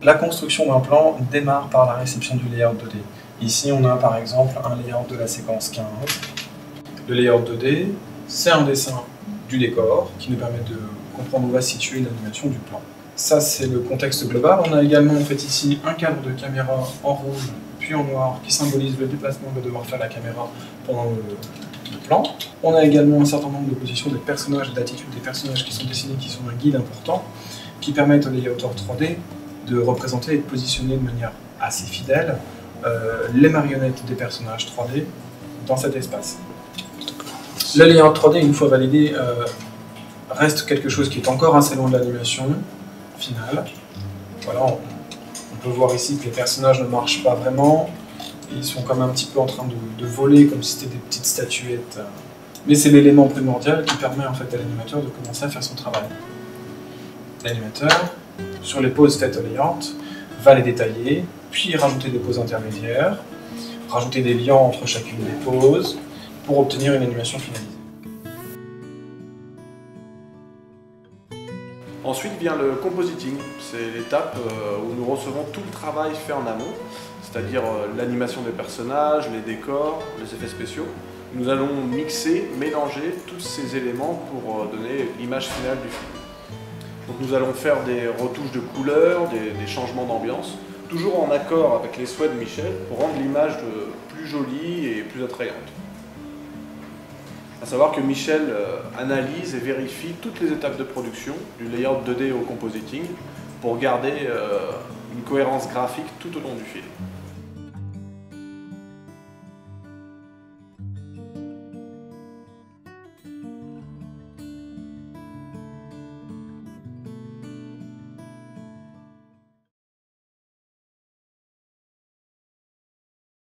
La construction d'un plan démarre par la réception du layout 2D. Ici, on a par exemple un layout de la séquence 15. Le layout 2D, c'est un dessin du décor qui nous permet de comprendre où va se situer l'animation du plan. Ça, c'est le contexte global. On a également en fait ici un cadre de caméra en rouge puis en noir qui symbolise le déplacement que va devoir faire la caméra pendant le plan. On a également un certain nombre de positions des personnages, d'attitudes des personnages qui sont dessinés, qui sont un guide important, qui permettent au layouteur 3D de représenter et de positionner de manière assez fidèle les marionnettes des personnages 3D dans cet espace. Le layout 3D, une fois validé, reste quelque chose qui est encore assez loin de l'animation finale. Voilà, on peut voir ici que les personnages ne marchent pas vraiment. Ils sont comme un petit peu en train de voler, comme si c'était des petites statuettes. Mais c'est l'élément primordial qui permet en fait à l'animateur de commencer à faire son travail. L'animateur, sur les poses faites au layout, va les détailler, puis rajouter des poses intermédiaires, rajouter des liens entre chacune des poses, pour obtenir une animation finalisée. Ensuite vient le compositing, c'est l'étape où nous recevons tout le travail fait en amont, c'est-à-dire l'animation des personnages, les décors, les effets spéciaux. Nous allons mixer, mélanger tous ces éléments pour donner l'image finale du film. Donc nous allons faire des retouches de couleurs, des changements d'ambiance, toujours en accord avec les souhaits de Michel pour rendre l'image plus jolie et plus attrayante. À savoir que Michel analyse et vérifie toutes les étapes de production, du layout 2D au compositing, pour garder une cohérence graphique tout au long du film.